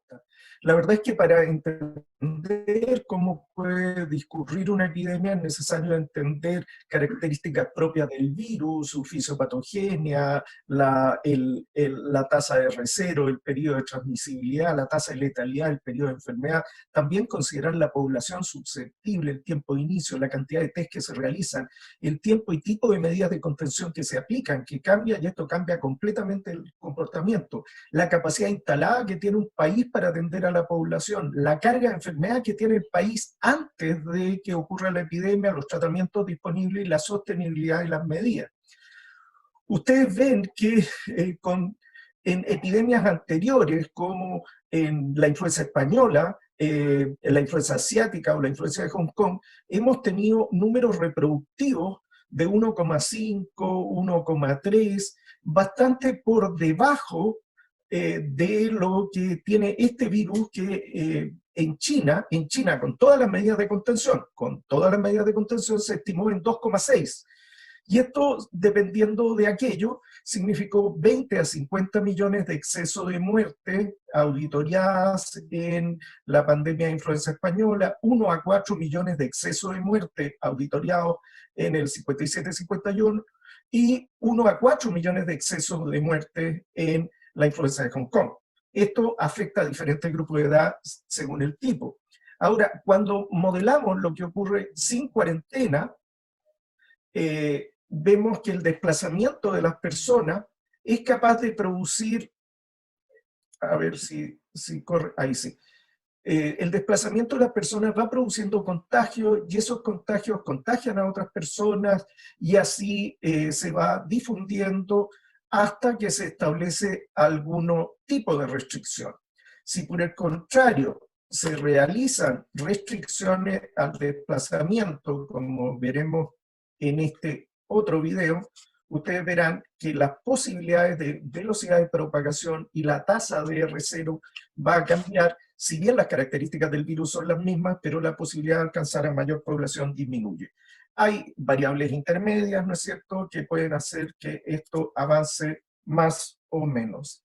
pregunta. La verdad es que para entender cómo puede discurrir una epidemia es necesario entender características propias del virus, su fisiopatogenia, la tasa de R0, el periodo de transmisibilidad, la tasa de letalidad, el periodo de enfermedad. También considerar la población susceptible, el tiempo de inicio, la cantidad de test que se realizan, el tiempo y tipo de medidas de contención que se aplican, que cambia, y esto cambia completamente el comportamiento, la capacidad instalada que tiene un país para atender a la población, la carga de enfermedad que tiene el país antes de que ocurra la epidemia, los tratamientos disponibles y la sostenibilidad de las medidas. Ustedes ven que en epidemias anteriores, como en la influenza española, en la influenza asiática o la influenza de Hong Kong, hemos tenido números reproductivos de 1,5, 1,3, bastante por debajo de lo que tiene este virus que en China, con todas las medidas de contención, se estimó en 2,6. Y esto, dependiendo de aquello, significó 20 a 50 millones de excesos de muerte auditoriadas en la pandemia de influenza española, 1 a 4 millones de excesos de muerte auditoriados en el 57-51 y 1 a 4 millones de excesos de muerte en la influenza de Hong Kong. Esto afecta a diferentes grupos de edad según el tipo. Ahora, cuando modelamos lo que ocurre sin cuarentena, vemos que el desplazamiento de las personas es capaz de producir, a ver si corre, ahí sí, el desplazamiento de las personas va produciendo contagios y esos contagios contagian a otras personas y así se va difundiendo hasta que se establece algún tipo de restricción. Si por el contrario se realizan restricciones al desplazamiento, como veremos en este otro video, ustedes verán que las posibilidades de velocidad de propagación y la tasa de R0 va a cambiar, si bien las características del virus son las mismas, pero la posibilidad de alcanzar a mayor población disminuye. Hay variables intermedias, ¿no es cierto?, que pueden hacer que esto avance más o menos.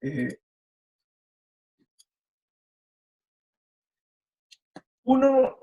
Uno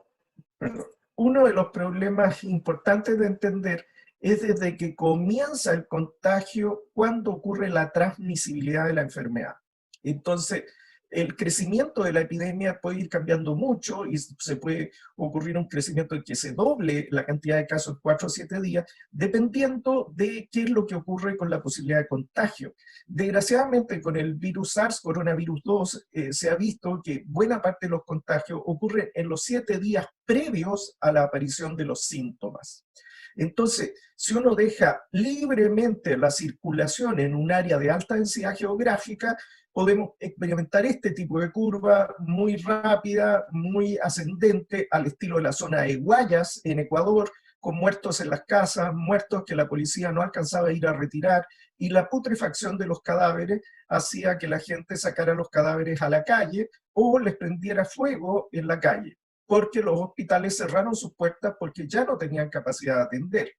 de los problemas importantes de entender es desde que comienza el contagio, cuando ocurre la transmisibilidad de la enfermedad. Entonces, el crecimiento de la epidemia puede ir cambiando mucho y se puede ocurrir un crecimiento en que se doble la cantidad de casos en 4 o 7 días, dependiendo de qué es lo que ocurre con la posibilidad de contagio. Desgraciadamente, con el virus SARS, coronavirus 2, se ha visto que buena parte de los contagios ocurren en los 7 días previos a la aparición de los síntomas. Entonces, si uno deja libremente la circulación en un área de alta densidad geográfica, podemos experimentar este tipo de curva muy rápida, muy ascendente, al estilo de la zona de Guayas en Ecuador, con muertos en las casas, muertos que la policía no alcanzaba a ir a retirar, y la putrefacción de los cadáveres hacía que la gente sacara los cadáveres a la calle o les prendiera fuego en la calle, porque los hospitales cerraron sus puertas porque ya no tenían capacidad de atender.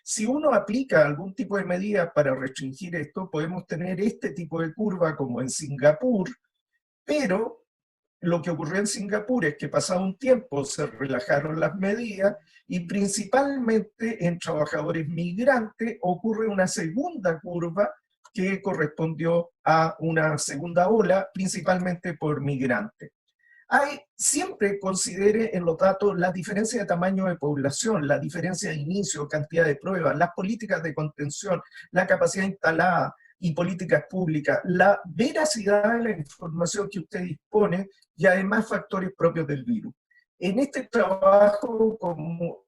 Si uno aplica algún tipo de medida para restringir esto, podemos tener este tipo de curva como en Singapur, pero lo que ocurrió en Singapur es que pasado un tiempo se relajaron las medidas y principalmente en trabajadores migrantes ocurre una segunda curva que correspondió a una segunda ola, principalmente por migrantes. Siempre considere en los datos la diferencia de tamaño de población, la diferencia de inicio, cantidad de pruebas, las políticas de contención, la capacidad instalada y políticas públicas, la veracidad de la información que usted dispone y además factores propios del virus. En este trabajo, como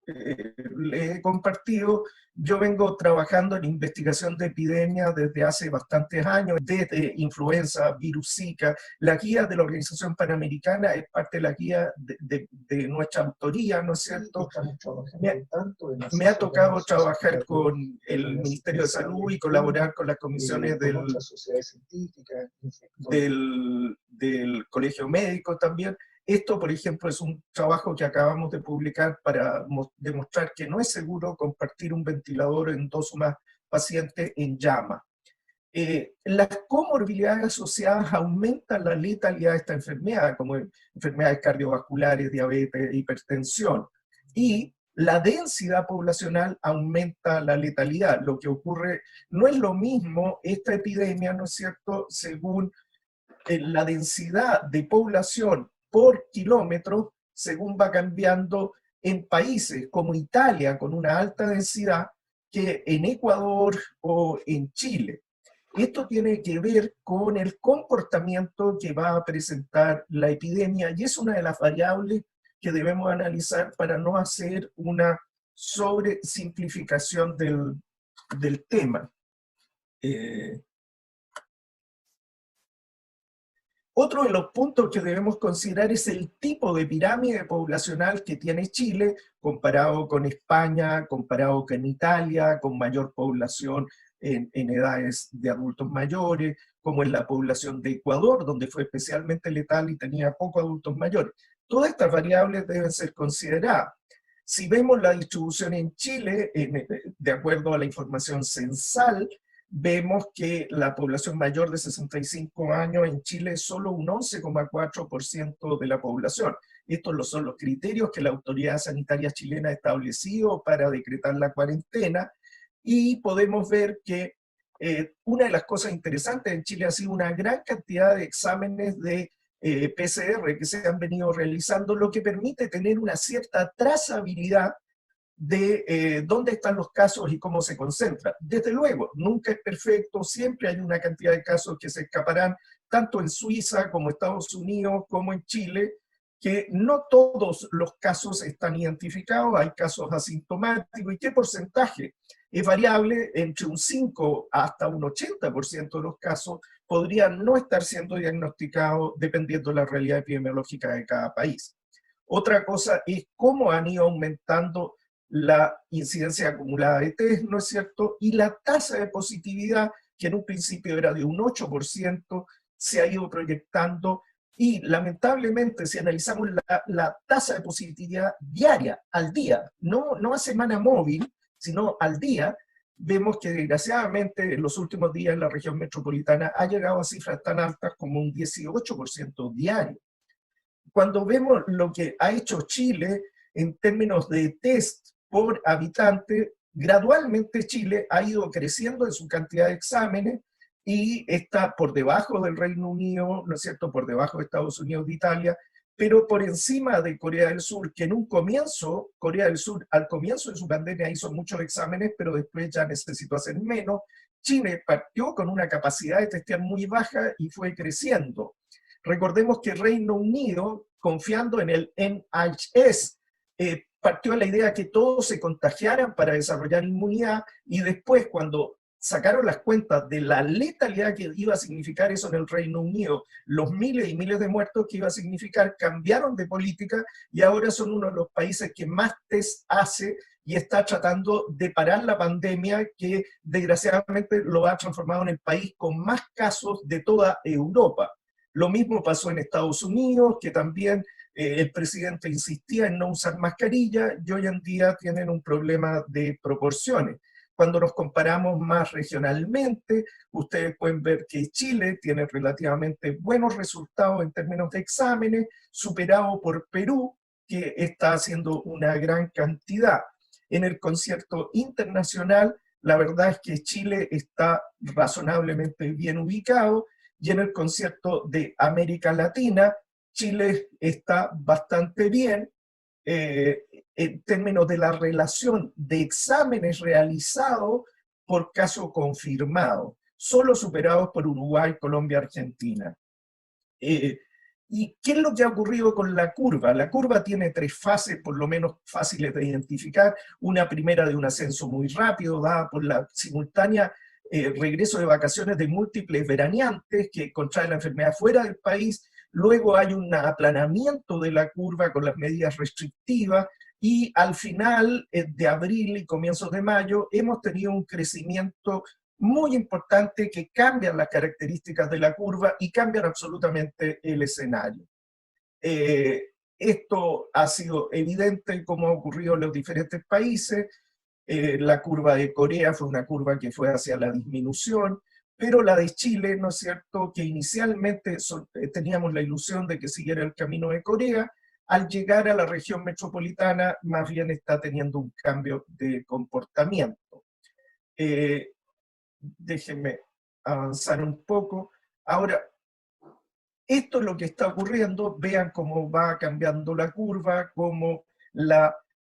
le he compartido, yo vengo trabajando en investigación de epidemias desde hace bastantes años, desde influenza, virus Zika. La guía de la Organización Panamericana es parte de la guía de nuestra autoría, ¿no es cierto? Me ha tocado trabajar con el Ministerio de Salud y colaborar con las comisiones del Colegio Médico también. Esto, por ejemplo, es un trabajo que acabamos de publicar para demostrar que no es seguro compartir un ventilador en 2 o más pacientes en llama. Las comorbilidades asociadas aumentan la letalidad de esta enfermedad, como enfermedades cardiovasculares, diabetes, hipertensión. Y la densidad poblacional aumenta la letalidad. Lo que ocurre, no es lo mismo esta epidemia, ¿no es cierto?, según la densidad de población por kilómetro, según va cambiando en países como Italia, con una alta densidad, que en Ecuador o en Chile. Esto tiene que ver con el comportamiento que va a presentar la epidemia y es una de las variables que debemos analizar para no hacer una sobresimplificación del tema. Otro de los puntos que debemos considerar es el tipo de pirámide poblacional que tiene Chile comparado con España, comparado con Italia, con mayor población en edades de adultos mayores, como es la población de Ecuador, donde fue especialmente letal y tenía pocos adultos mayores. Todas estas variables deben ser consideradas. Si vemos la distribución en Chile, de acuerdo a la información censal, vemos que la población mayor de 65 años en Chile es solo un 11,4% de la población. Estos son los criterios que la autoridad sanitaria chilena ha establecido para decretar la cuarentena, y podemos ver que una de las cosas interesantes en Chile ha sido una gran cantidad de exámenes de PCR que se han venido realizando, lo que permite tener una cierta trazabilidad de dónde están los casos y cómo se concentran. Desde luego, nunca es perfecto, siempre hay una cantidad de casos que se escaparán, tanto en Suiza como Estados Unidos, como en Chile, que no todos los casos están identificados, hay casos asintomáticos, y qué porcentaje es variable, entre un 5 hasta un 80% de los casos podrían no estar siendo diagnosticados dependiendo de la realidad epidemiológica de cada país. Otra cosa es cómo han ido aumentando la incidencia acumulada de test, ¿no es cierto? Y la tasa de positividad, que en un principio era de un 8%, se ha ido proyectando, y lamentablemente si analizamos la tasa de positividad diaria, al día, no a semana móvil, sino al día, vemos que desgraciadamente en los últimos días en la región metropolitana ha llegado a cifras tan altas como un 18% diario. Cuando vemos lo que ha hecho Chile en términos de test por habitante, gradualmente Chile ha ido creciendo en su cantidad de exámenes y está por debajo del Reino Unido, ¿no es cierto?, por debajo de Estados Unidos, de Italia, pero por encima de Corea del Sur, que en un comienzo, Corea del Sur al comienzo de su pandemia hizo muchos exámenes, pero después ya necesitó hacer menos. Chile partió con una capacidad de testear muy baja y fue creciendo. Recordemos que Reino Unido, confiando en el NHS, partió a la idea que todos se contagiaran para desarrollar inmunidad, y después, cuando sacaron las cuentas de la letalidad que iba a significar eso en el Reino Unido, los miles y miles de muertos que iba a significar, cambiaron de política y ahora son uno de los países que más test hace y está tratando de parar la pandemia, que desgraciadamente lo ha transformado en el país con más casos de toda Europa. Lo mismo pasó en Estados Unidos, que también el presidente insistía en no usar mascarilla, y hoy en día tienen un problema de proporciones. Cuando nos comparamos más regionalmente, ustedes pueden ver que Chile tiene relativamente buenos resultados en términos de exámenes, superado por Perú, que está haciendo una gran cantidad. En el concierto internacional, la verdad es que Chile está razonablemente bien ubicado, y en el concierto de América Latina, Chile está bastante bien en términos de la relación de exámenes realizados por caso confirmado, solo superados por Uruguay, Colombia, Argentina. ¿Y qué es lo que ha ocurrido con la curva? La curva tiene tres fases, por lo menos fáciles de identificar. Una primera de un ascenso muy rápido, dada por la simultánea regreso de vacaciones de múltiples veraneantes que contraen la enfermedad fuera del país. Luego hay un aplanamiento de la curva con las medidas restrictivas, y al final de abril y comienzos de mayo hemos tenido un crecimiento muy importante que cambian las características de la curva y cambian absolutamente el escenario. Esto ha sido evidente como ha ocurrido en los diferentes países. La curva de Corea fue una curva que fue hacia la disminución, pero la de Chile, ¿no es cierto?, que inicialmente teníamos la ilusión de que siguiera el camino de Corea, al llegar a la región metropolitana, más bien está teniendo un cambio de comportamiento. Déjenme avanzar un poco. Ahora, esto es lo que está ocurriendo, vean cómo va cambiando la curva, cómo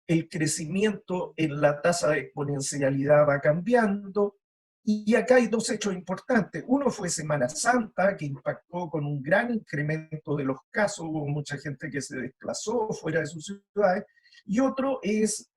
el crecimiento en la tasa de exponencialidad va cambiando, y acá hay dos hechos importantes. Uno fue Semana Santa, que impactó con un gran incremento de los casos, hubo mucha gente que se desplazó fuera de sus ciudades, y otro es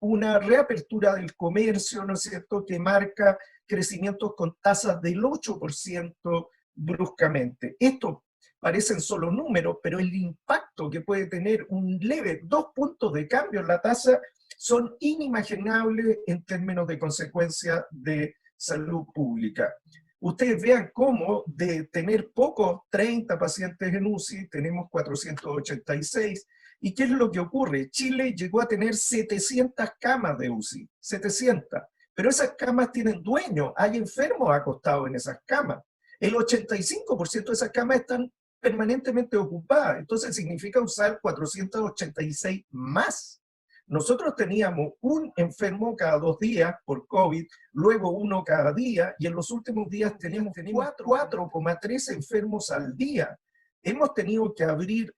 una reapertura del comercio, ¿no es cierto?, que marca crecimientos con tasas del 8% bruscamente. Esto parecen solo números, pero el impacto que puede tener un leve 2 puntos de cambio en la tasa son inimaginables en términos de consecuencias de salud pública. Ustedes vean cómo de tener pocos 30 pacientes en UCI, tenemos 486. ¿Y qué es lo que ocurre? Chile llegó a tener 700 camas de UCI, 700. Pero esas camas tienen dueño, hay enfermos acostados en esas camas. El 85% de esas camas están permanentemente ocupadas, entonces significa usar 486 más. Nosotros teníamos un enfermo cada 2 días por COVID, luego uno cada día, y en los últimos días teníamos 4,3 enfermos al día. Hemos tenido que abrir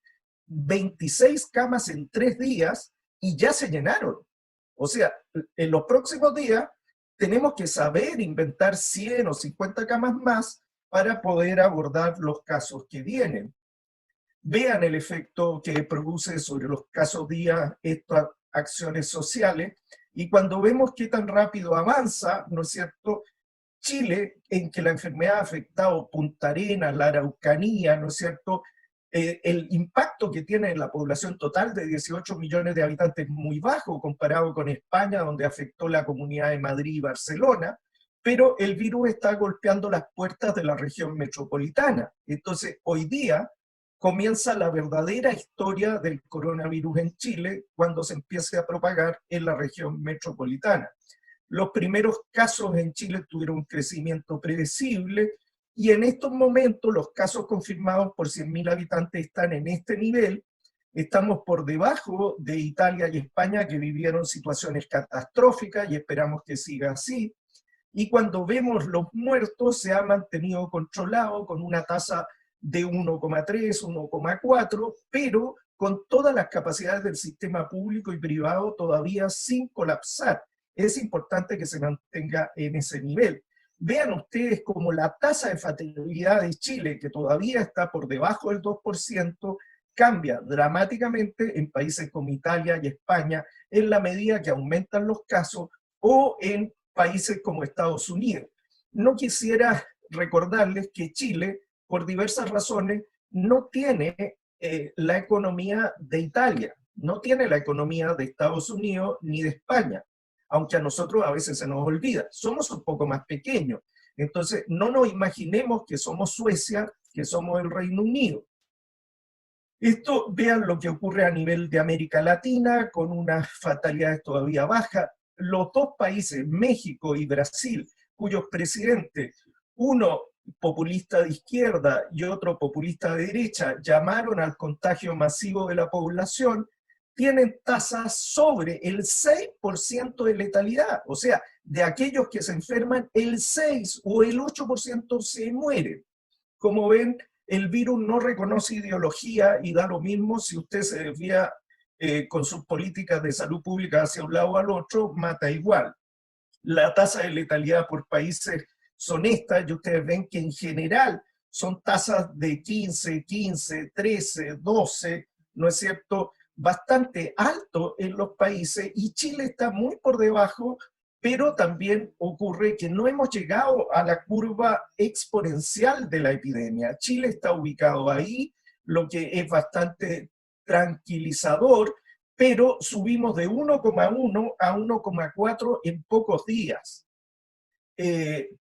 26 camas en 3 días y ya se llenaron. O sea, en los próximos días tenemos que saber inventar 100 o 50 camas más para poder abordar los casos que vienen. Vean el efecto que produce sobre los casos día estas acciones sociales, y cuando vemos qué tan rápido avanza, ¿no es cierto?, Chile, en que la enfermedad ha afectado Punta Arenas, la Araucanía, ¿no es cierto?, el impacto que tiene en la población total de 18 millones de habitantes es muy bajo comparado con España, donde afectó la comunidad de Madrid y Barcelona, pero el virus está golpeando las puertas de la región metropolitana. Entonces, hoy día comienza la verdadera historia del coronavirus en Chile cuando se empiece a propagar en la región metropolitana. Los primeros casos en Chile tuvieron un crecimiento predecible, y en estos momentos los casos confirmados por 100.000 habitantes están en este nivel. Estamos por debajo de Italia y España, que vivieron situaciones catastróficas, y esperamos que siga así. Y cuando vemos los muertos, se ha mantenido controlado con una tasa de 1,3, 1,4, pero con todas las capacidades del sistema público y privado todavía sin colapsar. Es importante que se mantenga en ese nivel. Vean ustedes cómo la tasa de fatalidad de Chile, que todavía está por debajo del 2%, cambia dramáticamente en países como Italia y España en la medida que aumentan los casos, o en países como Estados Unidos. No quisiera recordarles que Chile, por diversas razones, no tiene la economía de Italia, no tiene la economía de Estados Unidos ni de España, aunque a nosotros a veces se nos olvida, somos un poco más pequeños. Entonces, no nos imaginemos que somos Suecia, que somos el Reino Unido. Esto, vean lo que ocurre a nivel de América Latina, con unas fatalidades todavía bajas. Los dos países, México y Brasil, cuyos presidentes, uno populista de izquierda y otro populista de derecha, llamaron al contagio masivo de la población, tienen tasas sobre el 6% de letalidad. O sea, de aquellos que se enferman, el 6 o el 8% se mueren. Como ven, el virus no reconoce ideología, y da lo mismo si usted se desvía con sus políticas de salud pública hacia un lado o al otro, mata igual. La tasa de letalidad por países son estas, y ustedes ven que en general son tasas de 15, 15, 13, 12, ¿no es cierto?, bastante alto en los países, y Chile está muy por debajo, pero también ocurre que no hemos llegado a la curva exponencial de la epidemia. Chile está ubicado ahí, lo que es bastante tranquilizador, pero subimos de 1,1 a 1,4 en pocos días.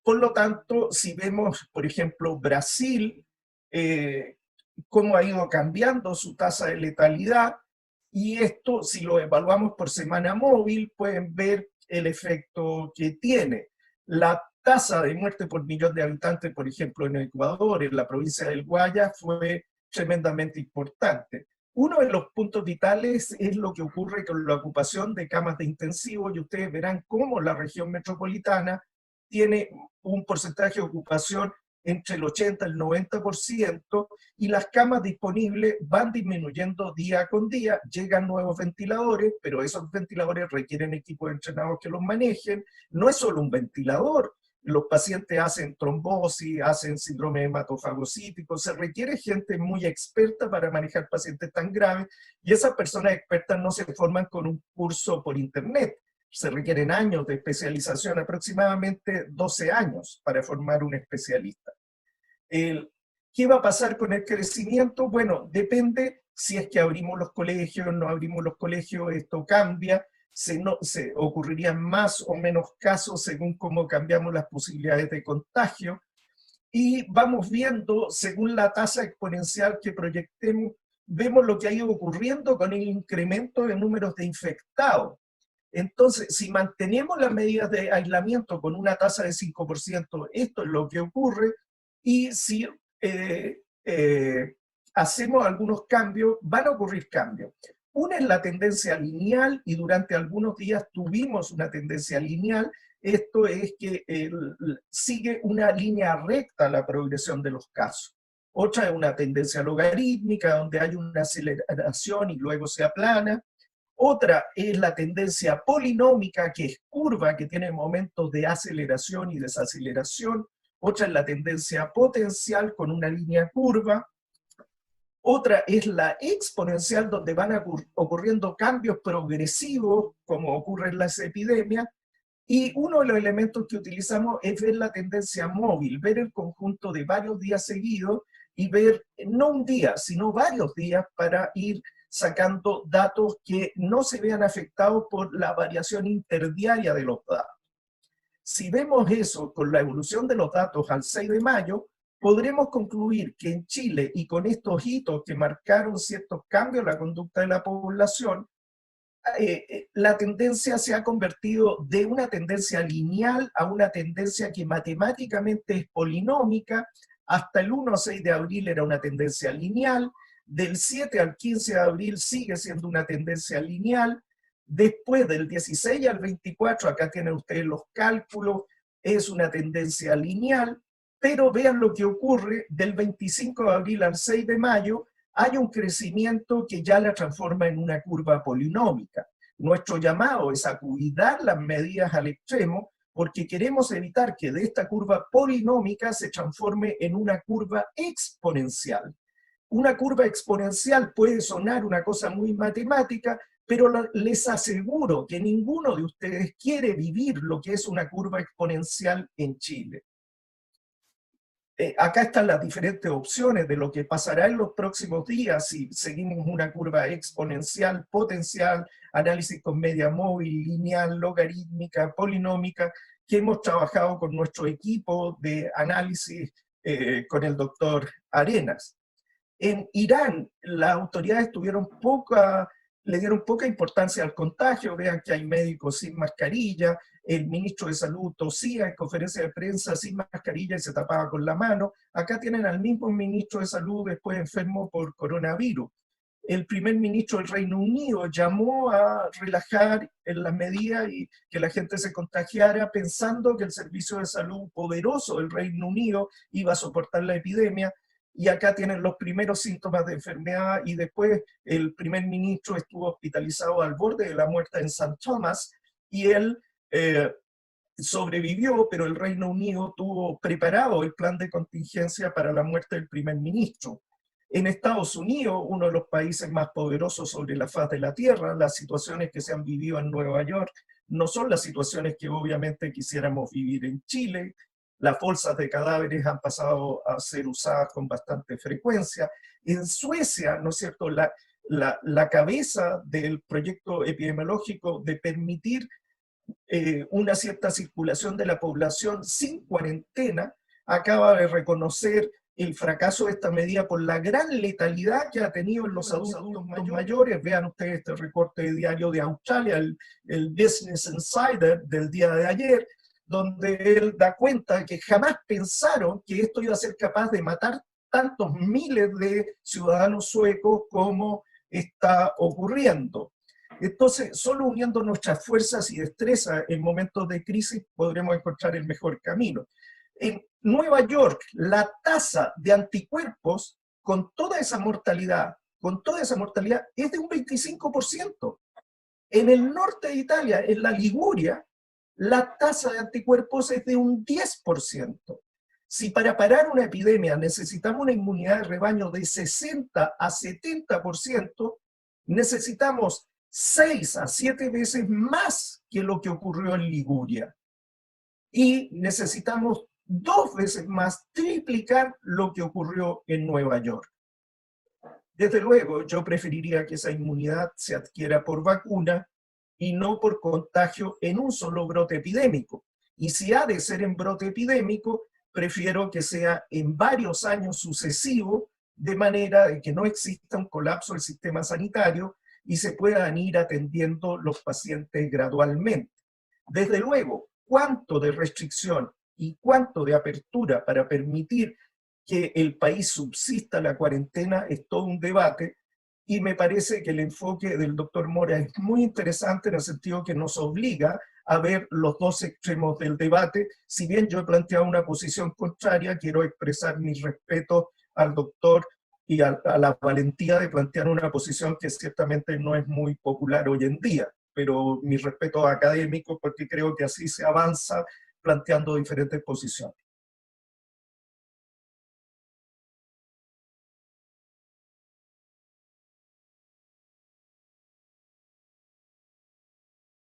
Por lo tanto, si vemos, por ejemplo, Brasil, cómo ha ido cambiando su tasa de letalidad, y esto, si lo evaluamos por semana móvil, pueden ver el efecto que tiene. La tasa de muerte por millón de habitantes, por ejemplo, en Ecuador, en la provincia del Guayas, fue tremendamente importante. Uno de los puntos vitales es lo que ocurre con la ocupación de camas de intensivo, y ustedes verán cómo la región metropolitana tiene un porcentaje de ocupación entre el 80 y el 90%, y las camas disponibles van disminuyendo día con día. Llegan nuevos ventiladores, pero esos ventiladores requieren equipos entrenados que los manejen. No es solo un ventilador, los pacientes hacen trombosis, hacen síndrome hematofagocítico, se requiere gente muy experta para manejar pacientes tan graves, y esas personas expertas no se forman con un curso por internet. Se requieren años de especialización, aproximadamente 12 años para formar un especialista. ¿Qué va a pasar con el crecimiento? Bueno, depende si es que abrimos los colegios, no abrimos los colegios, esto cambia, se ocurrirían más o menos casos según cómo cambiamos las posibilidades de contagio, y vamos viendo, según la tasa exponencial que proyectemos, vemos lo que ha ido ocurriendo con el incremento de números de infectados. Entonces, si mantenemos las medidas de aislamiento con una tasa de 5%, esto es lo que ocurre, y si hacemos algunos cambios, van a ocurrir cambios. Una es la tendencia lineal, y durante algunos días tuvimos una tendencia lineal. Esto es que sigue una línea recta la progresión de los casos. Otra es una tendencia logarítmica, donde hay una aceleración y luego se aplana. Otra es la tendencia polinómica, que es curva, que tiene momentos de aceleración y desaceleración. Otra es la tendencia potencial, con una línea curva. Otra es la exponencial, donde van ocurriendo cambios progresivos, como ocurre en las epidemias. Y uno de los elementos que utilizamos es ver la tendencia móvil, ver el conjunto de varios días seguidos, y ver no un día, sino varios días, para ir sacando datos que no se vean afectados por la variación interdiaria de los datos. Si vemos eso con la evolución de los datos al 6 de mayo, podremos concluir que en Chile, y con estos hitos que marcaron ciertos cambios en la conducta de la población, la tendencia se ha convertido de una tendencia lineal a una tendencia que matemáticamente es polinómica. Hasta el 1 a 6 de abril era una tendencia lineal, del 7 al 15 de abril sigue siendo una tendencia lineal, después del 16 al 24, acá tienen ustedes los cálculos, es una tendencia lineal, pero vean lo que ocurre del 25 de abril al 6 de mayo, hay un crecimiento que ya la transforma en una curva polinómica. Nuestro llamado es a cuidar las medidas al extremo, porque queremos evitar que de esta curva polinómica se transforme en una curva exponencial. Una curva exponencial puede sonar una cosa muy matemática, pero les aseguro que ninguno de ustedes quiere vivir lo que es una curva exponencial en Chile. Acá están las diferentes opciones de lo que pasará en los próximos días si seguimos una curva exponencial, potencial, análisis con media móvil, lineal, logarítmica, polinómica, que hemos trabajado con nuestro equipo de análisis con el doctor Arenas. En Irán, las autoridades le dieron poca importancia al contagio. Vean que hay médicos sin mascarilla, el ministro de Salud tosía en conferencia de prensa sin mascarilla y se tapaba con la mano. Acá tienen al mismo ministro de Salud después enfermo por coronavirus. El primer ministro del Reino Unido llamó a relajar en las medidas y que la gente se contagiara, pensando que el servicio de salud poderoso del Reino Unido iba a soportar la epidemia. Y acá tienen los primeros síntomas de enfermedad, y después el primer ministro estuvo hospitalizado al borde de la muerte en St. Thomas, y él sobrevivió, pero el Reino Unido tuvo preparado el plan de contingencia para la muerte del primer ministro. En Estados Unidos, uno de los países más poderosos sobre la faz de la Tierra, las situaciones que se han vivido en Nueva York no son las situaciones que obviamente quisiéramos vivir en Chile. Las bolsas de cadáveres han pasado a ser usadas con bastante frecuencia. En Suecia, ¿no es cierto?, la cabeza del proyecto epidemiológico de permitir una cierta circulación de la población sin cuarentena, acaba de reconocer el fracaso de esta medida por la gran letalidad que ha tenido en los adultos mayores. Vean ustedes este recorte de diario de Australia, el Business Insider del día de ayer, donde él da cuenta de que jamás pensaron que esto iba a ser capaz de matar tantos miles de ciudadanos suecos como está ocurriendo. Entonces, solo uniendo nuestras fuerzas y destrezas en momentos de crisis podremos encontrar el mejor camino. En Nueva York, la tasa de anticuerpos con toda esa mortalidad, es de un 25%. En el norte de Italia, en la Liguria, la tasa de anticuerpos es de un 10%. Si para parar una epidemia necesitamos una inmunidad de rebaño de 60 a 70%, necesitamos 6 a 7 veces más que lo que ocurrió en Liguria. Y necesitamos 2 veces más, triplicar lo que ocurrió en Nueva York. Desde luego, yo preferiría que esa inmunidad se adquiera por vacuna y no por contagio en un solo brote epidémico. Y si ha de ser en brote epidémico, prefiero que sea en varios años sucesivos, de manera de que no exista un colapso del sistema sanitario y se puedan ir atendiendo los pacientes gradualmente. Desde luego, cuánto de restricción y cuánto de apertura para permitir que el país subsista la cuarentena es todo un debate, y me parece que el enfoque del doctor Mora es muy interesante en el sentido que nos obliga a ver los dos extremos del debate. Si bien yo he planteado una posición contraria, quiero expresar mi respeto al doctor y a la valentía de plantear una posición que ciertamente no es muy popular hoy en día, pero mi respeto académico, porque creo que así se avanza planteando diferentes posiciones.